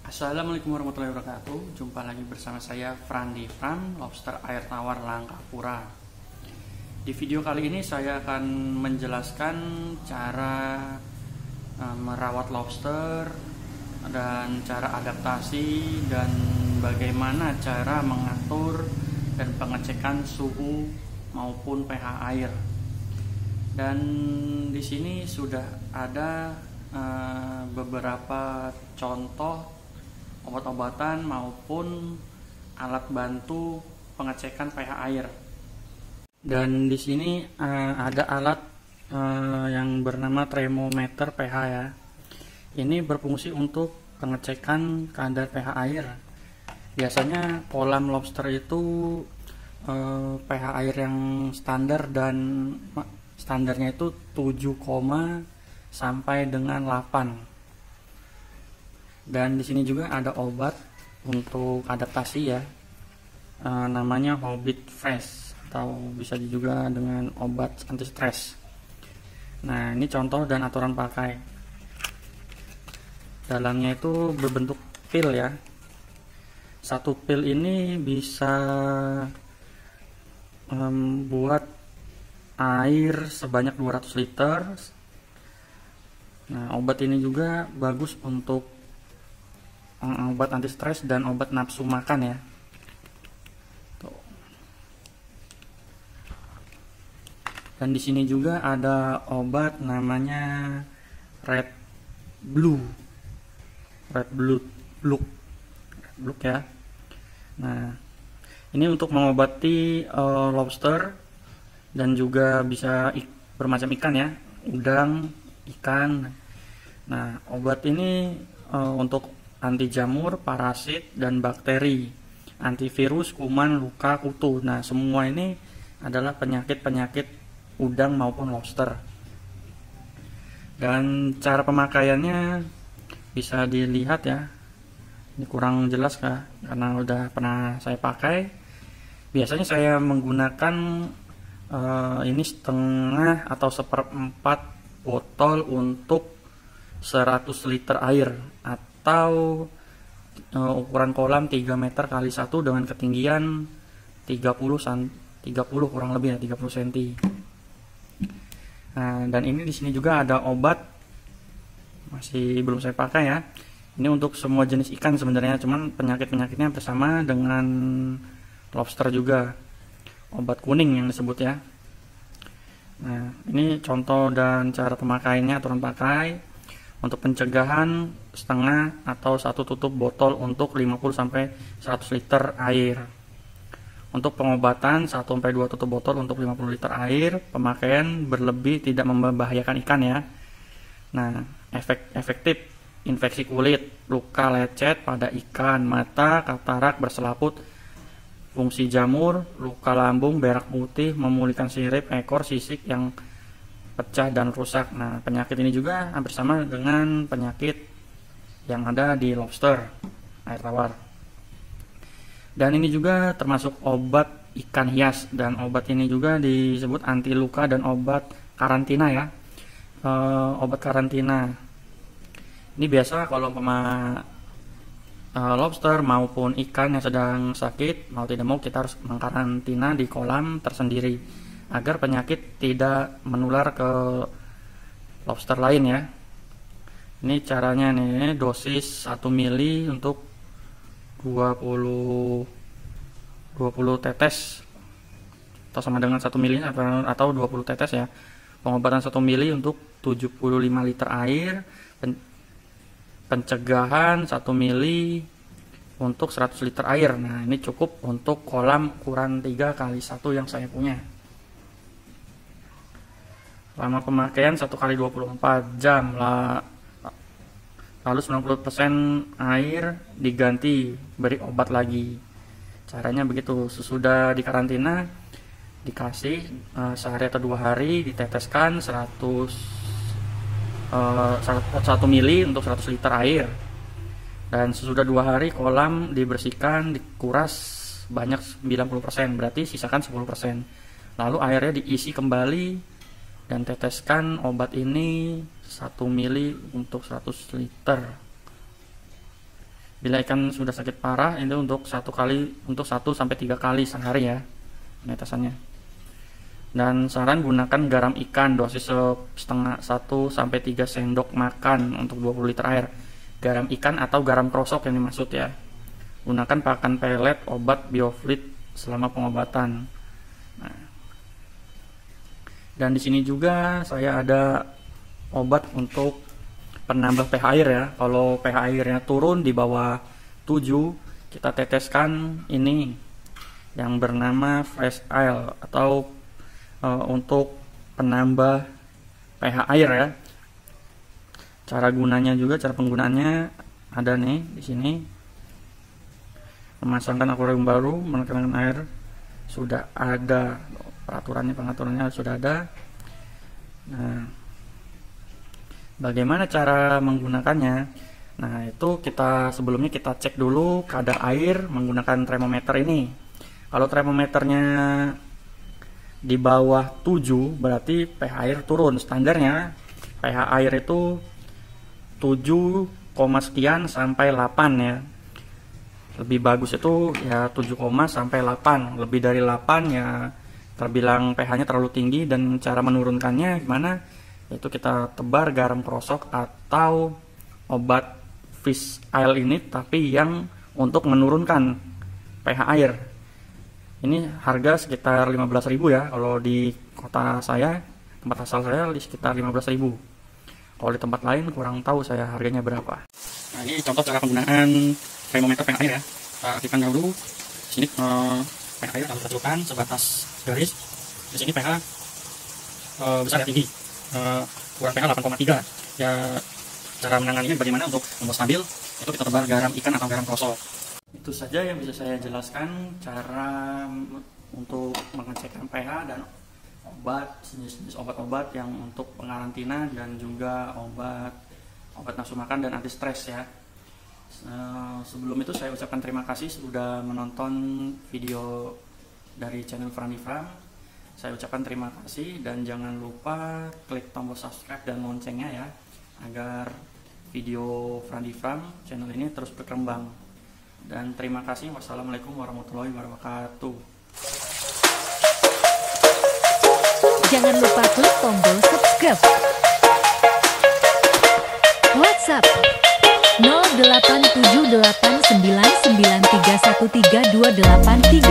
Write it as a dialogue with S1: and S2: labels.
S1: Assalamualaikum warahmatullahi wabarakatuh. Jumpa lagi bersama saya Frandi Fran, Lobster Air Tawar Langkapura. Di video kali ini saya akan menjelaskan cara merawat lobster dan cara adaptasi dan bagaimana cara mengatur dan pengecekan suhu maupun pH air. Dan di sini sudah ada beberapa contoh obat-obatan maupun alat bantu pengecekan pH air. Dan di sini ada alat yang bernama termometer pH ya. Ini berfungsi untuk pengecekan kadar pH air. Biasanya kolam lobster itu pH air yang standar dan standarnya itu 7, sampai dengan 8. Dan di sini juga ada obat untuk adaptasi ya, namanya Hobbit Fresh atau bisa juga dengan obat anti stres. Nah, ini contoh dan aturan pakai. Dalamnya itu berbentuk pil ya. Satu pil ini bisa membuat air sebanyak 200 liter. Nah, obat ini juga bagus untuk obat anti stres dan obat nafsu makan ya. Tuh. Dan di sini juga ada obat namanya Red Blue ya. Nah, ini untuk mengobati lobster dan juga bisa bermacam ikan ya, udang, ikan. Nah, obat ini untuk anti jamur, parasit, dan bakteri, antivirus, kuman, luka, kutu. Nah, semua ini adalah penyakit-penyakit udang maupun lobster. Dan cara pemakaiannya bisa dilihat ya. Ini kurang jelas kah? Karena udah pernah saya pakai. Biasanya saya menggunakan ini setengah atau seperempat botol untuk 100 liter air, atau ukuran kolam 3 meter kali 1 dengan ketinggian 30 kurang lebih ya, 30 cm. Nah, dan ini di sini juga ada obat, masih belum saya pakai ya. Ini untuk semua jenis ikan sebenarnya, cuman penyakitnya bersama dengan lobster juga. Obat kuning yang disebut ya. Nah, ini contoh dan cara pemakaiannya, aturan pakai. Untuk pencegahan setengah atau 1 tutup botol untuk 50 sampai 100 liter air. Untuk pengobatan 1 sampai 2 tutup botol untuk 50 liter air. Pemakaian berlebih tidak membahayakan ikan ya. Nah, efektif infeksi kulit, luka lecet pada ikan, mata, katarak, berselaput, fungsi jamur, luka lambung, berak putih, memulihkan sirip, ekor, sisik yang pecah dan rusak. Nah, penyakit ini juga hampir sama dengan penyakit yang ada di lobster air tawar. Dan ini juga termasuk obat ikan hias, dan obat ini juga disebut anti luka dan obat karantina ya. Obat karantina ini biasa kalau lobster maupun ikan yang sedang sakit, mau tidak mau kita harus mengkarantina di kolam tersendiri agar penyakit tidak menular ke lobster lain ya. Ini caranya nih, dosis 1 mili untuk 20 tetes atau sama dengan 1 mili atau 20 tetes ya. Pengobatan 1 mili untuk 75 liter air. Pencegahan 1 mili untuk 100 liter air. Nah, ini cukup untuk kolam ukuran 3 kali 1 yang saya punya. Lama pemakaian 1 kali 24 jam lah. Lalu 90% air diganti, beri obat lagi. Caranya begitu. Sesudah dikarantina dikasih sehari atau 2 hari, diteteskan 1 mili untuk 100 liter air. Dan sesudah 2 hari kolam dibersihkan, dikuras banyak 90%, berarti sisakan 10%. Lalu airnya diisi kembali dan teteskan obat ini 1 mili untuk 100 liter. Bila ikan sudah sakit parah, itu untuk 1 sampai 3 kali sehari ya penetesannya. Dan saran gunakan garam ikan dosis setengah 1 sampai 3 sendok makan untuk 20 liter air. Garam ikan atau garam krosok yang dimaksud ya. Gunakan pakan pelet obat biofluid selama pengobatan. Nah, dan di sini juga saya ada obat untuk penambah pH air ya. Kalau pH airnya turun di bawah 7, kita teteskan ini yang bernama Fresh Air atau untuk penambah pH air ya. Cara gunanya juga, cara penggunaannya ada nih di sini. Memasangkan akuarium baru, menekan air sudah ada, pengaturannya sudah ada. Nah, bagaimana cara menggunakannya? Nah, itu sebelumnya kita cek dulu kadar air menggunakan termometer ini. Kalau termometernya di bawah 7 berarti pH air turun. Standarnya pH air itu 7, sekian sampai 8 ya. Lebih bagus itu ya 7, sampai 8. Lebih dari 8 ya terbilang pH-nya terlalu tinggi. Dan cara menurunkannya gimana? Yaitu kita tebar garam krosok atau obat fish oil ini, tapi yang untuk menurunkan pH air. Ini harga sekitar 15.000 ya. Kalau di kota saya, tempat asal saya di sekitar 15.000. Kalau di tempat lain kurang tahu saya harganya berapa. Nah, ini contoh cara penggunaan termometer pH air ya. Kita aktifkan dahulu. Sini pH air lalu kita celupkan sebatas garis. Di sini pH besar ya, tinggi. Kurang pH 8,3. Ya, cara menanganinya bagaimana untuk membuat stabil, itu kita tebar garam ikan atau garam krosok. Itu saja yang bisa saya jelaskan cara untuk mengecek pH dan jenis obat-obat yang untuk pengarantina dan juga obat nafsu makan dan anti stres ya. Sebelum itu saya ucapkan terima kasih sudah menonton video dari channel Frandi Farm. Saya ucapkan terima kasih dan jangan lupa klik tombol subscribe dan loncengnya ya, agar video Frandi Farm channel ini terus berkembang. Dan terima kasih. Wassalamualaikum warahmatullahi wabarakatuh.
S2: Jangan lupa klik tombol subscribe. WhatsApp 087899313283.